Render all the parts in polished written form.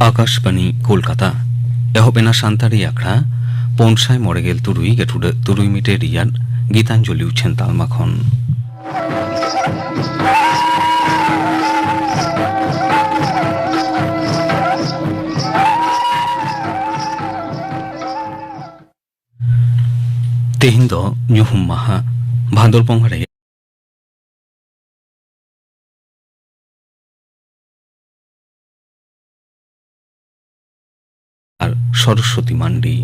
आकाशवाणी कोलकाता एहबेना सानताड़ी आखड़ा पौनसाय मरेगेल तुरुई गेटुडे तुरुई मिटे रियान गीतांजलि उछेन तालमा खन तेहिन दो ᱧᱩᱦᱩᱢ ᱢᱟᱦᱟ ᱵᱷᱟᱫᱚᱨ ᱵᱚᱸᱜᱟ ᱨᱮ আর সরস্বতী মান্ডি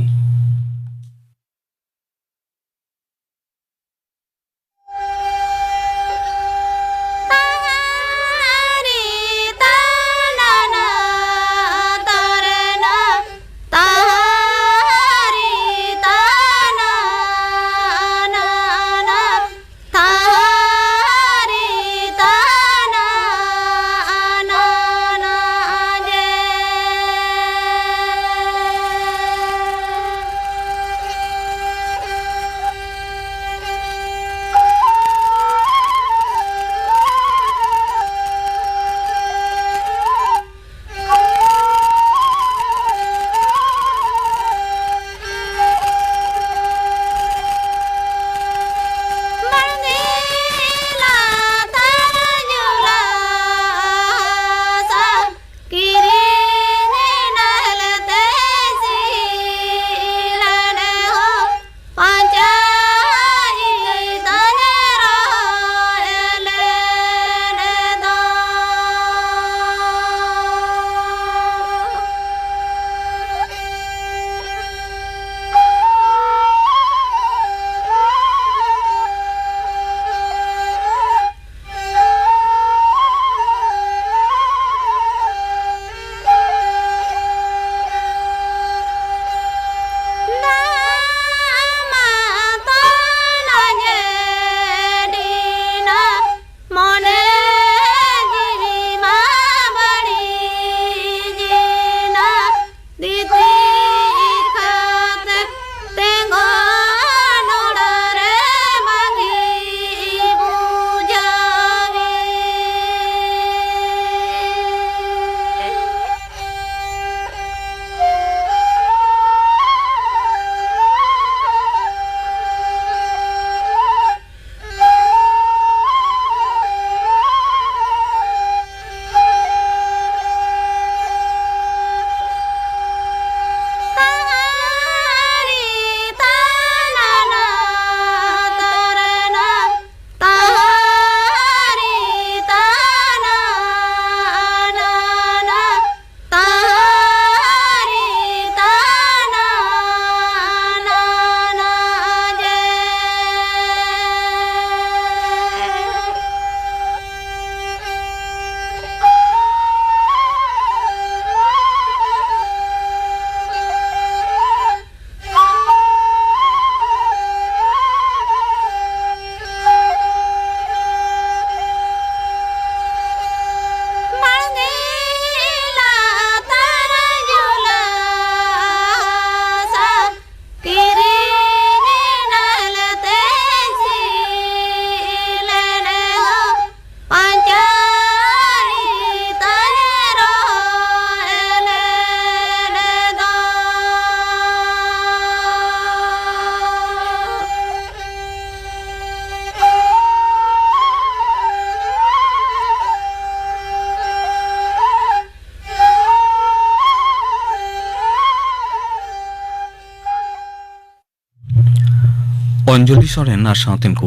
अंजलि सोरेन और साउतेन को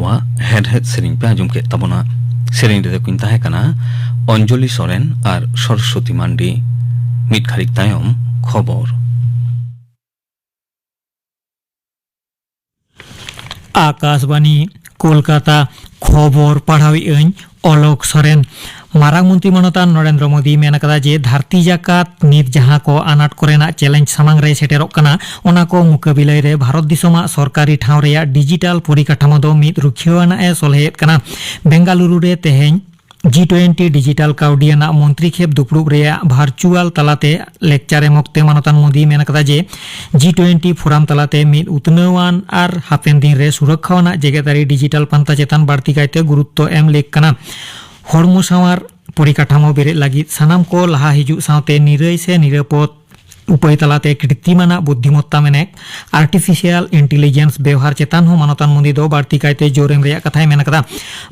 हेड सेरिंग पे आजम के तबना सेरिंग रे कुइन ताहे कना अंजलि सोरेन और सरस्वती मांडी मिट खारिक तायम खबर आकाशवाणी कोलकाता खबर पढ़ावी अलोक सोरेन मारांग मंत्री मनोतान नरेंद्र मोदी मेन कदा जे धरती जाकात नित जहां को आनाट कोरेना चैलेंज सामांग रे सेटेरोक कना ओना को मुकाबिला रे भारत दिसोमा सरकारी ठाव रे डिजिटल परिकाठामो दो मित रुखियाना ए सोलहेत कना बेंगालुरु रे तेहें G20 डिजिटल काउडियाना मंत्री खेप दुपड़ुब रे भार्चुअल तलाते लेक्चर मक्ते मनोतान मोदी मेन कदा जे G20 फोराम तलाते मित उतनवान और हापेन दिन रे सुरक्षावाना जेगेतारी डिजिटल पंथा चेतान बाड़ती कायते गुरुत्व एम लेक कना हड़मो सावार परिकाठामो बेरेद लागिद सानाम को लाहा हिजुग सावते निराई से निरापद उपाय तलाते कृत्रिमाना बुद्धिमत्ता मेनेक आर्टिफिशियल इंटेलिजेंस व्यवहार चेतान हो मानतान मंत्री दो बाड़ती कायते जोरेम रेया कथाय मेन कदा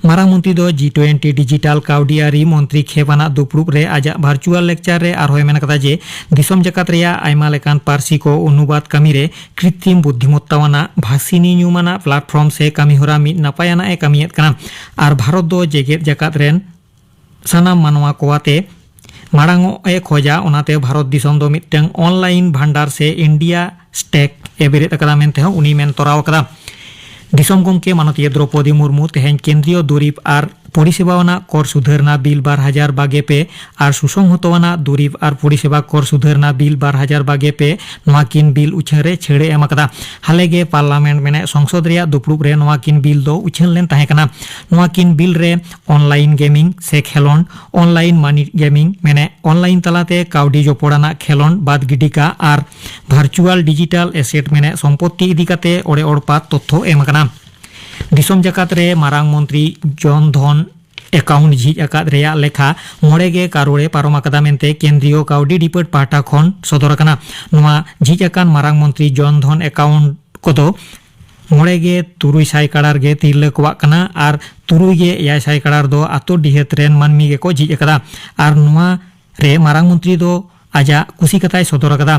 मारांग मंत्री दो G20 डिजिटल काउडियारी मंत्री खेबाना दुपड़ुब रे आजा वर्चुअल लेक्चर रे आर होय मेन कदा जे दिसोम जकात रेया आयमा लेकान पारसी को अनुवाद कामी रे कृत्रिम बुद्धिमत्तावाना भाषिनी न्यूमाना प्लेटफॉर्म से कामी होरा मिद नापायाना ए कामियत कना आर भारत दो जेगेत जकात रेन सानाम मानवा कोवाते मारांगो ए खोजा ओनाते भारत दिसोम दो मिटंग ऑनलाइन भंडार से इंडिया स्टेक एबेरेत अकदा मेनते हो उनी मेन तोराव अकदा दिसोम गमके माननीय द्रौपदी मुर्मू तेहें केंद्रीय दुरीब आर परिसेबावाना कर सुधारना बिल 2022 पे आर सुसंहतवाना दुरीब आर परिसेबा कर सुधारना बिल 2022 पे नोआकिन बिल उछाल रे छेड़े एम अकदा हालेगे पार्लियामेंट मेने संसद रेया दुपड़ुब रे नोआकिन बिल दो उछाल लेन ताहे कना नोआकिन बिल रे ऑनलाइन गेमिंग से खेलोन ऑनलाइन मनी गेमिंग मेने ऑनलाइन तलाते काउडी जोपोड़ाना खेलोन बाद गिडिका आर वर्चुअल डिजिटल एसेट मेने सम्पत्ति इदिकाते ओड़े ओड़पा तथ्य एम अकना दिसोम जकात रे मारांग मंत्री जन धन अकाउंट झिज अकाद रेया लेखा 9 करोड़े पारम अकदा मेनते केंद्रीय काउडी डिपार्ट पाहटा खन सदर अकना नोआ झिज अकान मारांग मंत्री जन धन अकाउंट कोदो 9,600 कड़ार गे तिरला कोवाग कना आर 6,600 कड़ार दो आतो डिहेत रेन मानमी गे को झिज अकदा आर नोआ रे मारांग मंत्री दो आजा कुसी कथाय सदर अकदा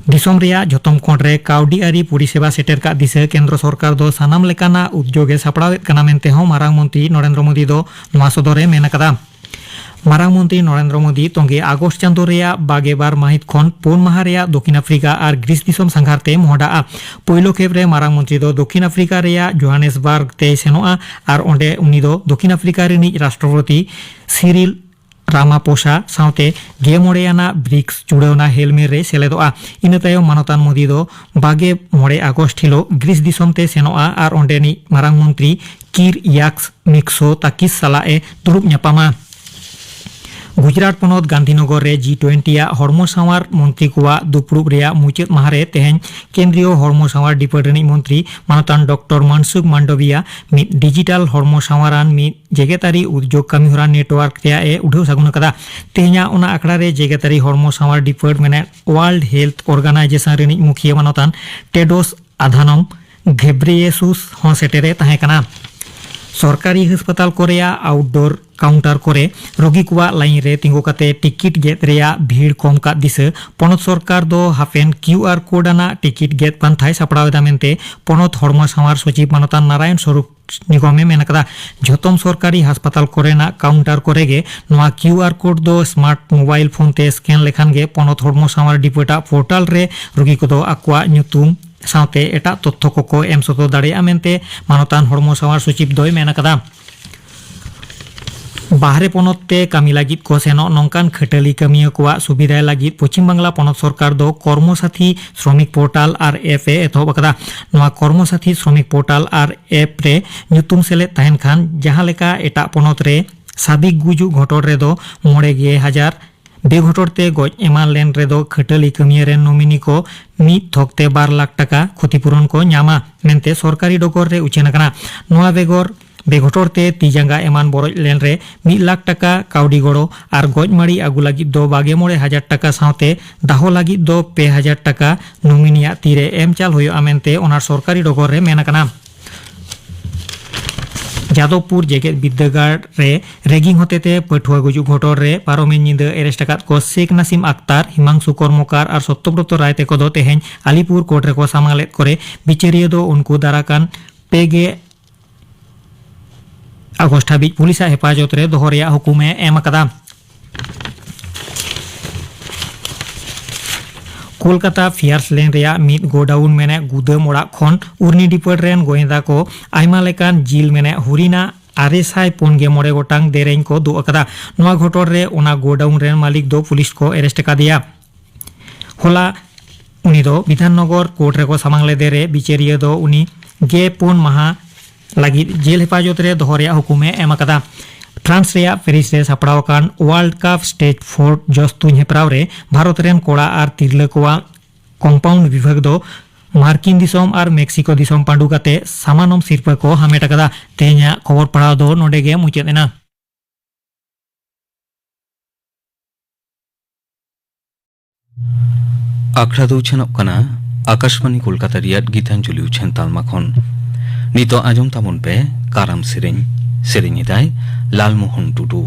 दिसोम रेया जतम कोण रे काउडी आरी परिसेबा सेटर का दिशा केंद्र सरकार दो सानाम लेकाना उद्योगे सापड़ावेत कना मेनते हो मारांग मंत्री नरेंद्र मोदी दो नोआ सदरे मेन अकदा मारांग मंत्री नरेंद्र मोदी तोंगे आगस्ट चांदो रेया 22 माहित खन 4 माह रेया दक्षिण अफ्रीका और ग्रीस दिसोम संघारते मोहडा पहिलो खेप रे मारांग मंत्री दो दक्षिण अफ्रीका रेया जोहानेसबर्ग ते सेनोआ और ओंडे उनी दो दक्षिण अफ्रीका रिनी राष्ट्रपति सिरिल रामापोसा सावते 19 ब्रिक्स जुड़ावना हेलमेट रे सेलेदोआ इन तायम मानतान मोदी दो 22 अगस्ट हिलो ग्रीस दिसोमते सेनोआ और ओंडेनी मारांग मंत्री किर याक्स मिक्सो ताकिस सालाए दुरुब न्यापामा गुजरात पनत गांधीनगर रे G20 हड़मो सावार मंत्री को दुपड़ुब रेया मुचाद माहरे तेहें केंद्रीय हड़मो सावार डिपार्टमेंट मंत्री मानतान डॉक्टर मनसुख मांडविया मिद डिजिटल हड़मो सावारान मिद जेगेतारी उद्योग कामीहरा नेटवर्क रेया ए उठाव सागुन कदा तेहेंया ओना आखड़ा रे जेगेतारी हड़मो सावार डिपार्टमेंट वर्ल्ड हेल्थ ऑर्गेनाइजेशन रेनी मुखिया मानतान टेडोस आधानम घेब्रेयेसुस हों सेटेरे ताहे कना सरकारी अस्पताल को रेया आउटडोर काउंटर करे रोगी को लाइन रे तिंगो काते टिकिट गेट रेया भीड़ कम का दिसे पनत सरकार दो हाफेन QR कोड आना टिकिट गेट पांथाय सापड़ावेदा मेनते पनत हड़मो सावार सचिव मानतान नारायण स्वरूप निगमे मेन कदा जतम सरकारी अस्पताल कोरेना काउंटर कोरेगे नोआ QR कोड दो स्मार्ट मोबाइल फोन ते स्कैन लेखान गे पनत हड़मो सावार डिपार्टा पोर्टल रे रोगी को दो आकुआ ᱧᱩᱛᱩᱢ सावते एटा तथ्य को एम सतो दाड़ेया मेनते मानतान हड़मो सावार सचिव दोय मेन कदा बाहरे पनत ते कामी लागित को सेनो नोंकान खटाली कामिया को सुविधा लागित पश्चिम बांगला पनत सरकार दो कर्मसाथी श्रमिक पोर्टल और एप ए एतहब अकदा नोआ कर्मसाथी श्रमिक पोर्टल और एप रे ᱧᱩᱛᱩᱢ सेलेद ताहेन खान जहां लेका एटा पनत रे साबिक गुजु घटोर रे दो 9,000 बेघटोरते गज एमान लेन रे दो खटाली कामिया रे नोमिनी को मिद थकते 2 लाख टाका क्षतिपूरण को ᱧᱟᱢᱟ मेनते सरकारी डगर रे उछेन कना नोआ बेगर बेघटोरते तीजांगा एमान बरज लेन रे 1 लाख टाका काउडी गड़ो और गजमाड़ी आगु लागिद दो 23,000 टाका सावते दाहो लागिद दो 2,000 टाका नोमिनिया तीरे एम चाल होयो मेनते ओना सरकारी डगर रे मेन कना जादवपुर जेगेत विद्यागार रे रेगिंग होतेते पठुआ गुजु घटोर रे पारोमेन निंदा एरेस्ट अकाद को शेख नासिम अख्तार हिमांशु कर्मकार और सत्यव्रत रायते को दो तेहें अलीपुर कोर्ट रे को सामालेत करे बिचारिया दो उनको दाराकान पेगे अगस्ट हाबिज पुलिस हेफाजत रे दोहो रेया हुकुमे एम अकदा कोलकाता फियर्स लेन रेया मिद गोडाउन मेने गुदाम ओड़ा खन उर्नी डिपार्ट रेन गोयेंदा को आयमा लेकान जिल मेने हुरिना 949 गोटांग देरें को दो अकदा नोआ घटोर रे ओना गोडाउन रेन मालिक दो पुलिस को एरेस्ट कादिया होला उनी दो विधाननगर कोर्ट रे को सामांग लेदे रे बिचारिया दो उनी 4 माह लगी जेल हेफाजत रे दोहो रेया हुकुमे एम अकदा फ्रांस रेया पेरिस रे सापड़ाव कान वर्ल्ड कप स्टेज 4 जस्तुन हेपराव रे भारत रेन कोड़ा और तिरला कोआ कम्पाउंड विभाग दो मार्किन दिसोम और मेक्सिको दिसोम पांडु काते सामानम सिरपा को हामेट अकदा तेहेंया खबर पढ़ाव दो नोडे गे मुचाद एना। आखड़ा दो उछेनोग कना आकाशवाणी कोलकाता रियाद गीतांजलि उछेन तालमा खन नितो आजम ताबन पे काराम सेरेंग इदाय लालमोहन टुडू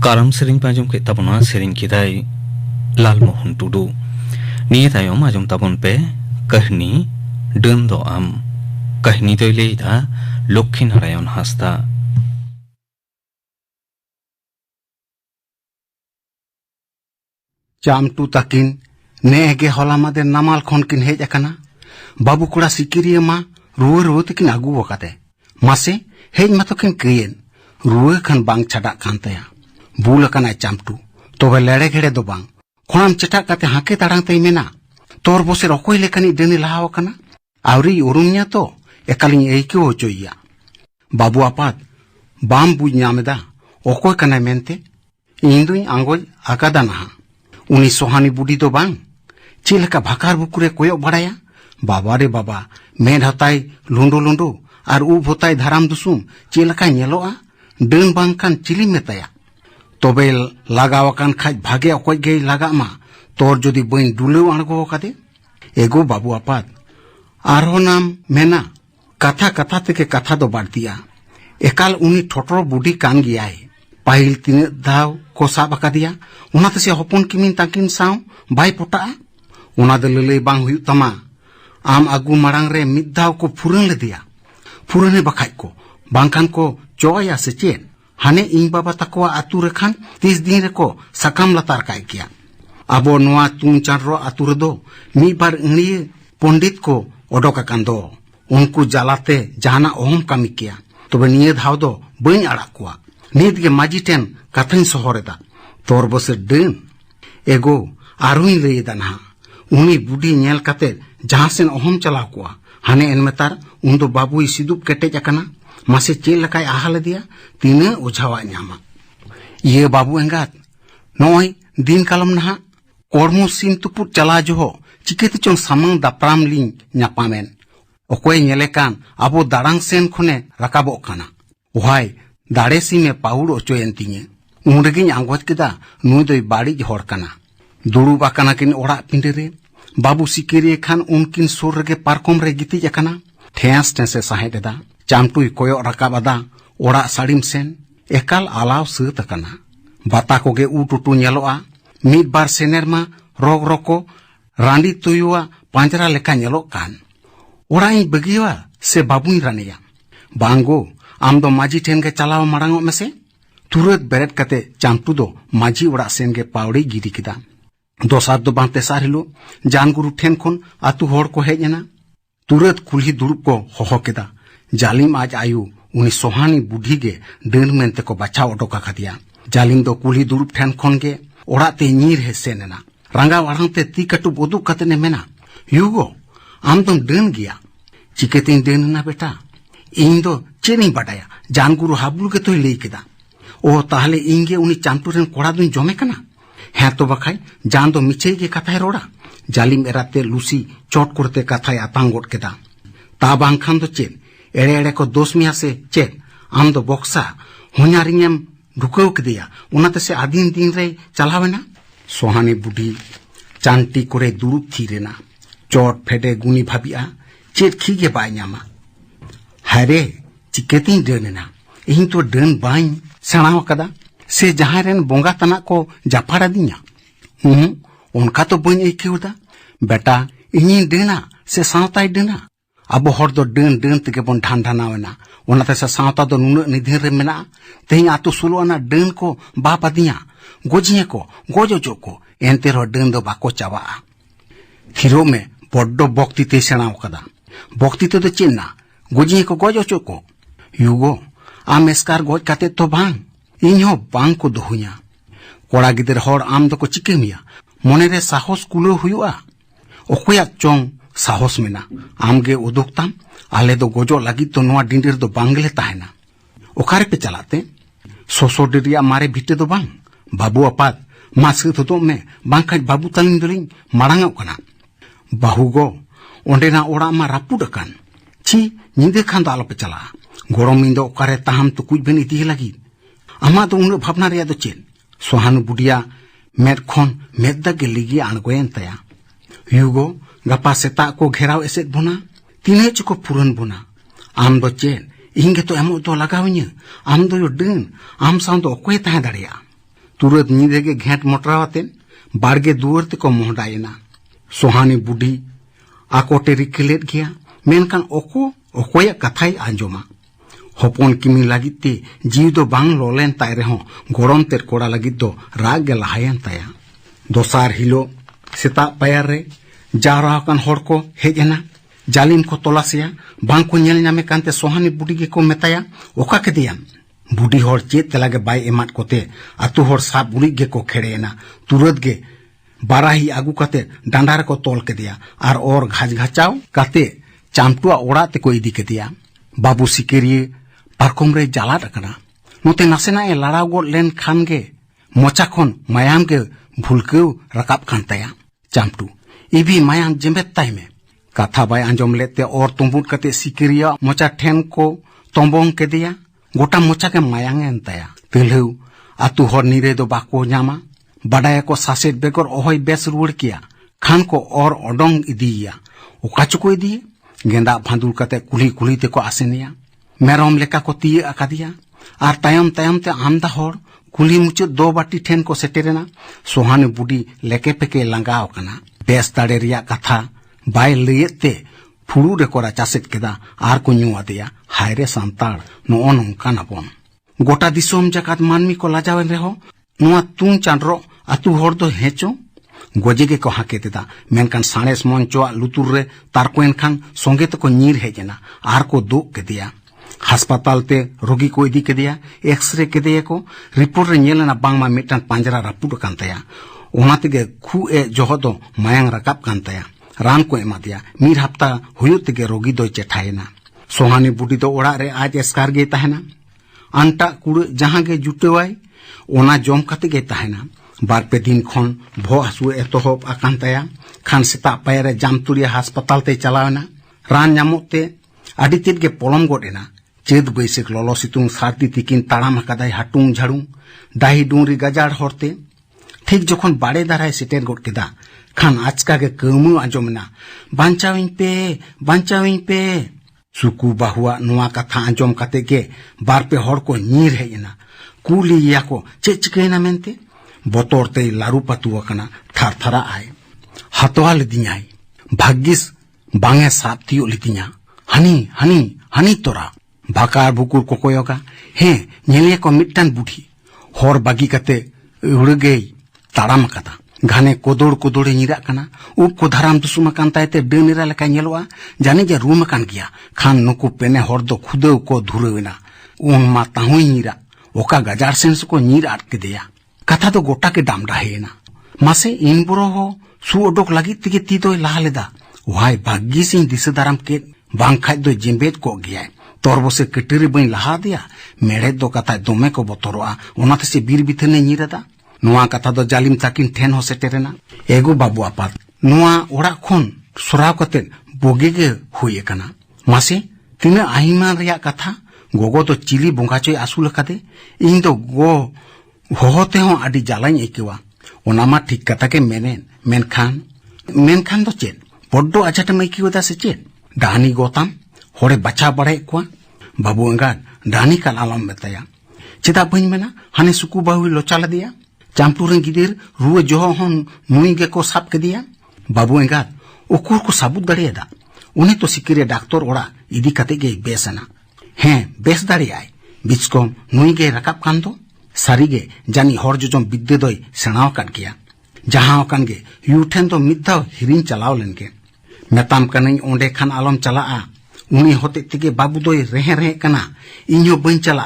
काराम सेरेंग पाजम के तबना सेरेंग किदाय लालमोहन टुडू निये तायम आजम तबन पे कहनी डन दो आम कहनी तो लेदा लक्ष्मी नारायण हासदा चामटू तकिन नेगे हला मादे नामाल खन किन हेज अकना बाबू कुड़ा सिकिरिया मा रुए रुए तकिन आगू वकाते मासे हेज मातो किन कयेन रुए खन बांग छाड़ा कांतया बुल अकना चामटू तोबे लेड़े घेड़े दो बांग खोनाम चटा काते हाके ताड़ांग तई मेना तोर बोसे रकोय लेकनी डनी लाहाव अकना आवरी उरुमिया तो एकालिंग एइके होचोइया बाबू आपात बाम बुझ ᱧᱟᱢᱮᱫᱟ ᱚᱠᱚᱭ ᱠᱟᱱᱟᱭ ᱢᱮᱱᱛᱮ ᱤᱧ ᱫᱩᱧ ᱟᱸᱜᱚᱡ ᱟᱠᱟᱫᱟ ᱱᱟᱦᱟᱜ उनी सोहानी बुढ़ी तो बांग चेलका भाकार बुकुरे कोयो बड़ाया बाबा रे बाबा मेड हताई लुंडो लुंडो और उब होताई धाराम दुसुम चेलका नेलोआ डन बांगकान चिली मेताया तबे लागावाकान खाज भागे अकोय गे लागा मा तोर जदि बइन डुलेव आणगो कादे एगो बाबू आपात आरो नाम मेना कथा कथा तेके कथा दो बाड़तिया एकाल उनी ठोटरो बुढ़ी कान गियाय पाहिल तीन दाव को साब अकादिया उनाते से हपन किमिन ताकिन साव बाय पोटा उना दे ललई बांग हुयु तमा आम आगु मारांग रे मिद दाव को फुरन ले दिया फुरने बखाय को बांखान को चोया से चेन हाने इन बाबा तकवा आतु रेखान 30 दिन रे को सकाम लतार काय किया अबो नोआ तुम चारो आतु रे दो मी बार इंगली पंडित को ओडोका कांदो उनको जालाते जाना ओहम कामी किया तबे निये धाव दो बइन आड़ा कुआ नीत के माजी टेन कथन सोहरेदा तोर बसे डेन एगो आरुई लेदा ना उनी बुढ़ी नेल कते जहां सेन ओहम चलाव कुआ हाने एनमेतार उन दो बाबुई सिदुप केटेज अकना मासे चेल लकाय आहाल दिया तीने ओझावा न्यामा ये बाबू एंगात नोय दिन कालम ना कोड़मु सिम तुपुट चला जोहो चिकेते चों सामंग दापराम लिंग ᱧᱟᱯᱟᱢᱮᱱ ᱚᱠᱚᱭ ᱧᱮᱞᱮ ᱠᱟᱱ ᱟᱵᱚ ᱫᱟᱲᱟᱝ ᱥᱮᱱ ᱠᱷᱚᱱᱮ ᱨᱟᱠᱟᱵᱚᱜ ᱠᱟᱱᱟ ᱳᱦᱟᱭ ᱫᱟᱲᱮ ᱥᱤᱢᱮ ᱯᱟᱣᱩᱲ ᱚᱪᱚᱭᱮᱱ ᱛᱤᱧᱟᱹ ᱩᱱ ᱨᱮᱜᱤᱧ ᱟᱸᱜᱚᱪ ᱠᱮᱫᱟ ᱱᱩᱭ ᱫᱚᱭ ᱵᱟᱹᱲᱤᱡ ᱦᱚᱲ ᱠᱟᱱᱟ ᱫᱩᱲᱩᱵ ᱟᱠᱟᱱᱟ ᱠᱤᱱ ᱚᱲᱟᱜ ᱯᱤᱸᱰᱟᱹ ᱨᱮ ᱵᱟᱵᱩ ᱥᱤᱠᱟᱹᱨᱤᱭᱟᱹ ᱠᱷᱟᱱ ᱩᱱᱠᱤᱱ ᱥᱩᱨ ᱨᱮᱜᱮ ᱯᱟᱨᱠᱚᱢ ᱨᱮ ᱜᱤᱛᱤᱡ ᱟᱠᱟᱱᱟ ᱴᱷᱮᱸᱥ ᱴᱷᱮᱸᱥᱮ ᱥᱟᱦᱮᱸᱫ ᱮᱫᱟ ᱪᱟᱢᱴᱩᱭ ᱠᱚᱭᱚᱜ ᱨᱟᱠᱟᱵ ᱟᱫᱟ ᱚᱲᱟᱜ ᱥᱟᱹᱲᱤᱢ ᱥᱮᱱ ᱮᱠᱟᱞ ᱟᱞᱟᱣ ᱥᱟᱹᱛ ᱟᱠᱟᱱᱟ ᱵᱟᱛᱟ ᱠᱚᱜᱮ ᱩᱴᱩᱴᱩ ᱧᱮᱞᱚᱜᱼᱟ ᱢᱤᱫ ᱵᱟᱨ ᱥᱮᱱᱮᱨᱢᱟ ᱨᱚᱜ ᱨᱚᱠᱚ ᱨᱟᱺᱰᱤ ᱛᱩᱭᱩᱣᱟᱜ ᱯᱟᱸᱡᱨᱟ ᱞᱮᱠᱟ ᱧᱮᱞᱚᱜ ᱠᱟᱱ ᱚᱲᱟᱜ ᱤᱧ ᱵᱟᱹᱜᱤᱭᱟ ᱥᱮ ᱵᱟᱵᱩᱧ ᱨᱟᱱᱮᱭᱟ ᱵᱟᱝᱜो ᱟᱢ ᱫᱚ ᱢᱟᱹᱡᱷᱤ ᱴᱷᱮᱱ ᱜᱮ ᱪᱟᱞᱟᱣ ᱢᱟᱲᱟᱝᱚᱜ ᱢᱮᱥᱮ ᱛᱩᱨᱟᱹᱛ ᱵᱮᱨᱮᱫ ᱠᱟᱛᱮ ᱪᱟᱢᱴᱩ ᱫᱚ ᱢᱟᱹᱡᱷᱤ ᱚᱲᱟᱜ ᱥᱮᱱ ᱜᱮ ᱯᱟᱣᱲᱤ ᱜᱤᱰᱤ ᱠᱮᱫᱟ ᱫᱚᱥᱟᱨ ᱫᱚ ᱵᱟᱝ ᱛᱮᱥᱟᱨ ᱦᱤᱞᱳᱜ ᱡᱟᱱᱜᱩᱨᱩ ᱴᱷᱮᱱ ᱠᱷᱚᱱ ᱟᱛᱩ ᱦᱚᱲ ᱠᱚ ᱦᱮᱡ ᱮᱱᱟ तुरत कुल्ही दुरुब को होहो केदा जालिम आज आयु उनी सोहानी बुढ़ी गे डेन मेनते को बचाव ओडोका खदिया जालिम दो कुल्ही दुरुब ठेन खोन गे ओड़ाते नीर हे सेनेना रंगा वारंगते ती कटु बोदु कते ने मेना युगो आम तुम डेन गया चिकेते डेन ना बेटा इन दो चेनी बटाया जानगुरु हाबुल के तो लई केदा ओ ताहले इंगे उनी चांटुरेन कोड़ा दुन जमे कना है तो बखाई जान दो मिचे गे कथाय रोड़ा जालिम एराते लुसी चोट करते कथाय आतांगोट केदा ता बांखान दो चेन एड़े एड़े को दोष मिया से चेन आम दो बक्सा हो냐रिंगेम ढुकाव केदिया उनाते से आदिन दिन रे चलावेना सोहानी बुढ़ी चांटी करे दुरुब थीरेना चोट फेडे गुनी भाबिया चेत खीगे बाय ᱧᱟᱢᱟ हारे चिकेतिन डेनेना इन तो डेन बाई सेणाव कदा से जहारेन बोंगा तना को जाफाड़ा दिया उनका तो बन ऐकेवदा बेटा इनी डेना से सावताय डेना अब हर दो डेन डेन तके बन ढान ढानावेना उनाते से सावता दो नुन निधि रे मेना तेही आतु सुलोना डेन को बापा दिया गोजिए को गोजोजो को एंते रो डेन दो बाको चावा थिरो में बड्डो बक्ति ते सेणाव कदा बक्ति तो चेन्ना गोजिए को गोजोजो को युगो आम एस्कार गोज काते तो बांग इन्हो बांग को दोहुया कोड़ा गिदर हर आम दो को चिकेमिया मोने रे साहस कुलो हुआ ओकोया चोंग साहस मेना आमगे उदुकताम आले दो गोजो लगी तो नोआ डिंडर दो बांगले ताहेना ओकारे पे चलाते सोसो डिरिया मारे भीटे दो बांग बाबू अपात मास तो में बांखा बाबू तलिंग दलिंग मारांग कना बाहुगो ओंडेना ओड़ा मा रापुडकान छी निदे खान दो आलो पे चला गोड़ो मिंदो ओकारे ताहम तो कुछ बेन इदी लगी आमा दो उन भावना रे दो चेन सोहानु बुढ़िया मेद खन मेदा के लिगी आणगोयन तया युगो गपा सेता को घेराव एसेद बोना तीने चको पुरन बोना आम दो चेन इंगे तो एमो दो लगावन्य आम दो यो डेन आम साउं दो ओकोय ताहे दाड़िया तुरत नीदे के घेट मोटरावतेन बारगे दुवर ते को मोहडायना सोहानी बुढ़ी आकोटे रिकेलेट गया मेनकान ओको ओकोय कथाई आंजोमा हपन किमी लगित ते जीव दो बांग लोलेन ताय रेहो गोरम तेर कोड़ा लगित दो राग गे लहायन ताया दोसार हिलो सेता पायर रे जारा कान हर को हेजना जालिम को तोलासिया बांग को नेल नामे कांते सोहानी बुढ़ी गे को मेताया ओका के दिया बुढ़ी हर चेत तलागे बाय एमाट कोते अतु हर साप बुढ़ी गे को खेड़ेना तुरत गे बाराही आगु कते डांडार को तोल के दिया और घाच घाचाव काते चामटुआ ओड़ा ते को इदी के दिया बाबू सिकेरिये पारकम रे जाला रकना नोते नासेना ए लड़ाव गोड लेन खान गे मोचा खन मायाम के भूलकेव रकाब कांताया चामटू इभी मायाम जेंबेत ताई में कथा बाय आंजम लेते और तुंबुट कते सिकेरिया मोचा ठेन को तोंबोंग के दिया गोटा मोचा के मायांग एंताया तेलहु आतु हर नीरे दो बाको ᱧᱟᱢᱟ बडाया को सासेट बेगर ओहय बेस रुड़ किया खान को और ओडोंग इदिया ओका चुको इदिए गेंदा भांदुल कते कुली कुली ते को आसेनिया मेरम लेका को तिये अकादिया आर तायम तायम ते आमदा हर कुली मुचे दो बाटी ठेन को सेटेरेना सोहानी बुढ़ी लेके पेके लंगाव कना बेस दाड़े रिया कथा बाय लयते फुड़ू रे को राचासेट केदा आर को न्यू आदिया हायरे सांताड़ नो नोंका नाबोन गोटा दिसोम जकात मानमी को लाजावेन रेहो नोआ तुन चांड्रो अतु हर दो हेचो गोजे के को हाके तेदा मेनकान साणेस मंचो लुतुर रे तारकोन खान संगे तो को नीर हेजना आर को दुख के दिया हास्पताल ते रोगी को इदी के दिया एक्सरे के दिया को रिपोर्ट रे नेलना बांगमा मिटान पांजरा रापुड कांतया ओनाते गे खु ए जोहो दो मायांग रकाब कांतया रान को एमा दिया मीर हफ्ता हुयुत के रोगी दो चेठायना सोहानी बुढ़ी दो ओड़ा रे आज एस्कार गे ताहेना अंटा कुड़ जहां गे जुटेवाय ओना जम कते गे ताहेना बारपे दिन खन भो हासु एतोहब आकान ताया खान सेता पायरे जामतुरिया हासपाताल ते चलावना रान ᱧᱟᱢᱚᱜ ᱟᱹᱰᱤ ᱛᱮᱫ ᱜᱮ ᱯᱚᱞᱚᱢ ᱜᱚᱫ ᱮᱱᱟ ᱪᱮᱫ ᱵᱟᱹᱭᱥᱟᱹᱠᱷ ᱞᱚᱞᱚ ᱥᱤᱛᱩᱝ ᱥᱟᱨᱫᱤ ᱛᱤᱠᱤᱱ ᱛᱟᱲᱟᱢ ᱟᱠᱟᱫᱟᱭ ᱦᱟᱴᱩᱝ ঝাড়ᱩᱝ ᱰᱟᱦᱤ ᱰᱩᱝᱨᱤ ᱜᱟᱡᱟᱲ ᱦᱚᱨᱛᱮ ᱴᱷᱤᱠ ᱡᱚᱠᱷᱚᱱ ᱵᱟᱲᱮ ᱫᱟᱨᱟᱭ ᱥᱮᱴᱮᱨ ᱜᱚᱫ ᱠᱮᱫᱟ ᱠᱷᱟᱱ ᱟᱪᱠᱟ ᱜᱮ ᱠᱟᱹᱣᱢᱟᱹ ᱟᱸᱡᱚᱢᱮᱱᱟ ᱵᱟᱧᱪᱟᱣᱤᱧ ᱯᱮ ᱥᱩᱠᱩ ᱵᱟᱹᱦᱩᱣᱟᱜ ᱱᱚᱣᱟ ᱠᱟᱛᱷᱟ ᱟᱸᱡᱚᱢ ᱠᱟᱛᱮ ᱜᱮ ᱵᱟᱨᱯᱮ ᱦᱚᱲ ᱠᱚ ᱧᱤᱨ ᱦᱮᱡ ᱮᱱᱟ ᱠᱩᱞᱤᱭᱮᱭᱟ ᱠᱚ ᱪᱮᱫ ᱪᱤᱠᱟᱹᱭᱮᱱᱟ ᱢᱮᱱᱛᱮ ᱵᱚᱛᱚᱨ ᱛᱮᱭ ᱞᱟᱨᱩ ᱯᱟᱹᱛᱩ ᱟᱠᱟᱱᱟ ᱛᱷᱟᱨᱛᱷᱟᱨᱟᱜ ᱟᱭ ᱦᱟᱛᱣᱟ ᱞᱤᱫᱤᱧᱟᱭ ᱵᱷᱟᱜᱽᱜᱤᱥ ᱵᱟᱝᱮ ᱥᱟᱵ ᱛᱤᱭᱳᱜ ᱞᱤᱫᱤᱧᱟ हानी तोरा भाकार भुकुर को कोयोगा हें नेले को मिट्टन बुढ़ी हर बागी कते उड़गे ताड़ाम कदा घाने कोदोड़ निरा कना उप को धराम दुसुमा कांतायते डेनेरा लेका नेलोआ जाने जे रूम कान गया खान नुकु पेने हर दो खुदेव को धुरेविना उन मा ताहुई निरा ओका गजार सेंस को नीर आट के दिया कथा तो गोटा के डामडा हेना मासे इन बुरो हो सु ओडोक लगी तिगे ती दोय लाहा लेदा वाय भाग्गी सिंह दिसे दाराम के बांखाय दो जिम्बेद को गया तोरबो से कटरी बई लहा दिया मेड़े दो कथा दोमे को बतरोआ ओनाते से बीर बिथने निरदा नुआ कथा दो जालिम ताकिन ठेन हो सेटेरेना एगो बाबू आपात नुआ ओड़ा खोन सुराव कते बोगे गे हुई कना मासे तिना आहिमा रिया कथा गोगो तो चिली बोंगाचोय आसुल कदे इन दो गो होहोते हो आदि जालाኝ एकेवा ओनामा ठीक कथा के मेनखान दो चेन बड्डो आजाट मैकिवदा से चेन डानी गोताम होरे बचा बड़े को बाबू एंगार डानी का आलम बताया चेदा बन मेना हाने सुकु बाहु लोचाला दिया चांपुरन गिदिर रुए जोहो हन नुई गे को साब के दिया बाबू एंगार ओकुर को साबुत दड़ेदा उन्हें तो सिकिरे डॉक्टर ओड़ा इदी कते गे बेसना हैं बेस दाड़ी आय बिचकोम नुई गे रकाब कान दो सारी गे जानी हर जोजम विद्या दोय सेणाव काट गया जहां कान गे यूठेन तो मिद्दाव हिरिन चलाव लेन के मेताम कनई ओंडे खान आलम चला उनी होते तिगे बाबू दोय रहे कना इन्हो बई चला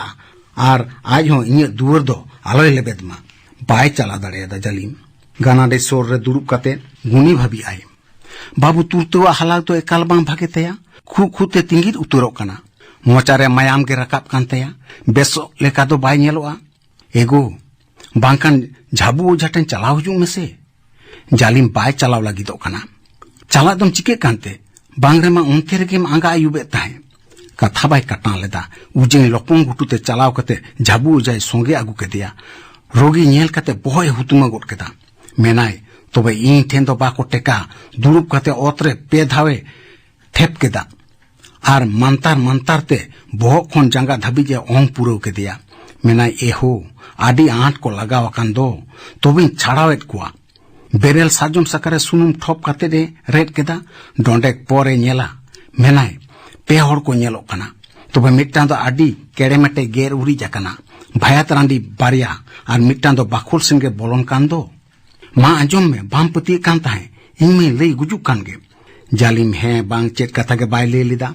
आर आज हो इन्हे दुवर दो आलोय लेबेदमा बाय चला दड़ेदा जलीम गानाडे सोर रे दुरुब कते गुनी भाबी आय बाबू तुरतुआ हालाल तो एकाल बांग भागे तया खुते तिंगिर उतरो कना मोचारे मायाम के रकाब कान तया बेसो लेका दो बाय नेलोआ एगो बांकान झाबू ओझाटेन चलाव हुजू मेसे जालिम बाय चलाव लगी दो कना चला दम चिके कांते बांगरे मा उनते रेगे आंगा आयुबे ताहे कथा बाय कटा लेदा उजे लोपंग गुटुते चलाव कते झाबू जाय सोंगे आगु के दिया रोगी नेल कते बहोय हुतुमा गोट केदा मेनाय तबे इन ठेन दो बाको टेका दुरुब कते ओतरे पे धावे थेप केदा आर मंतार ते बहो खन जांगा धाबी जे ओंग पुरो के दिया मेनाय एहो आदि आंट को लगाव कान दो तबिन छाड़ावेत कुआ बेरेल साजम सकारे सुनुम ठोप कते दे रेड केदा डोंडेक पोरे नेला मेनाय पे हर को नेलो कना तबे मिट्टां दो आदि केड़े मेटे गेर उरी जाकना भायात रांडी बारिया आर मिट्टां दो बाखुल सिंगे बोलन कान दो मा आंजम में बाम पति कान ताहे इन में लई गुजुक कान गे जालिम है बांग चेत कथा के बाय ले लिदा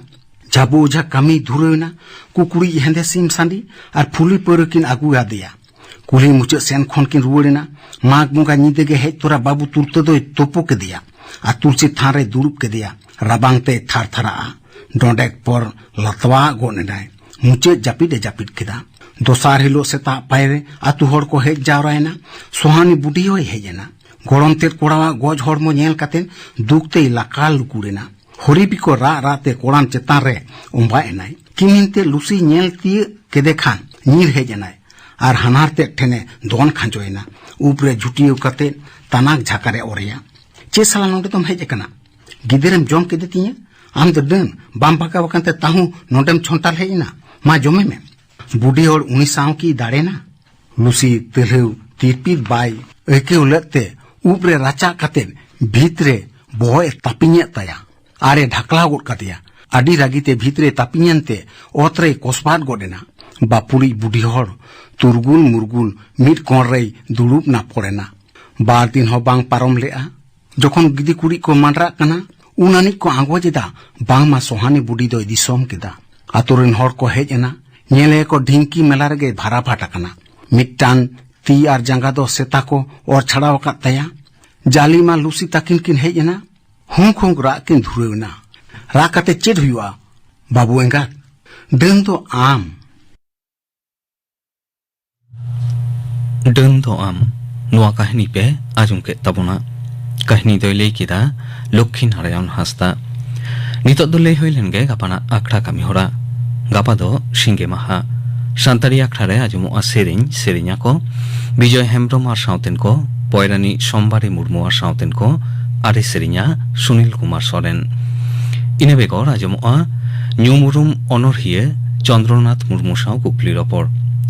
जाबू ओझा कमी धुरेना कुकुड़ी हेंदे सिम सांडी आर फुली परकिन आगु आदिया कुली मुचे सेन खन किन रुवड़ेना माग मुगा नीदे गे हेज तोरा बाबू तुरते दो तोपो के दिया आ तुलसी थान रे दुरुब के दिया राबांग ते थार थारा डोंडेक पर लतवा गोनेनाय मुचे जापिद केदा दोसार हिलो सेता पायरे आतु हर को हेज जावरायना सोहानी बुढ़ी होय हेजेना गोड़म तेर कोड़ावा गोज हड़मो नेल कातेन दुखते लाकाल लुकुड़ेना हरिबी को रा ते कोड़ान चेतान रे उम्बाएनाय किमिनते लुसी नेल ती केदे खान नीर हेजेनाय आर हानार ते ठेने दोन खांजोयना ऊपरे झुटियो कते तनाक झाकारे ओरिया चे साला नोंडे तुम हेज कना गिदरेम जम के देतिया आम तो डन बाम बाका वकनते ताहू नोंडेम छोंटाल हेजना मा जमे में बुढ़ी और उनी साव की दाड़ेना लुसी तेलहु तीरपीर बाय एके उलते ऊपरे राचा कते भीतरे बोय तापिnye तया आरे ढाकला गोट कतिया आडी रागीते भीतरे तापिnyante ओतरे कोसबाद गोडेना बापुरी बुढ़ी हर तुरगुल मुरगुल मिट कोन रे दुरुब ना पड़ेना बार दिन हो बांग पारम लेआ जखन गिदी कुड़ी को मांडरा कना उनानी को आंगो जेदा बांग मा सोहानी बुढ़ी दो दिसोम केदा आतुरिन हर को हेजना नेले को ढिंकी मेला रे भारा फाटा कना मिट्टान ती आर जंगा दो सेता को और छड़ाव का तया जाली मा लुसी ताकिन किन हेजना हुंग रा किन धुरेना रा कते चेड हुआ बाबू एंगा डन तो आम नुआ कहानी पे आजम के तबना कहानी दो लई किदा लक्ष्मी नारायण हासदा नितो दो लई होइलेनगे गापाना आखड़ा कामी होरा गापा दो सिंगे माहा सान्तारी आखड़ा रे आजमो आ सेरिnya को विजय हेम्ब्रम आर साउतेन को पयरानी सोमबारी मुर्मू आर साउतेन को आरे सेरिnya सुनील कुमार सोरेन इने बेगर आजमो आ न्यूमुरुम अनरहिए चंद्रनाथ मुर्मू साउ कुकलिर ओपर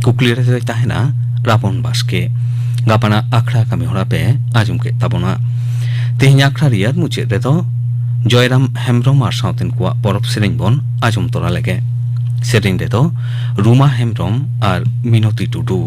कुकलिर रे ताहेना राबन बासके गापाना आखड़ा कामी होरा पे आजम के तबना तेहिं आखड़ा रियाद मुचे रे दो जयराम हेम्ब्रम आर साउतेन को परब सेरिं बन आजम तोरा लेगे सेरिं रे दो रुमा हेम्ब्रम आर मिनती टुडू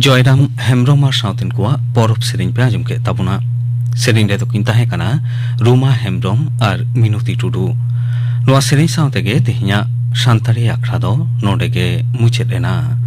जयराम हेम्ब्रम आर साउतेन को परब सेरिं पे आजम के तबना सेरिं रे तो किन ताहे कना रुमा हेम्ब्रम आर मिनती टुडू नुआ सेरिं साउते गे तेहिया सान्तारी आखड़ा दो नोडे गे मुचे लेना।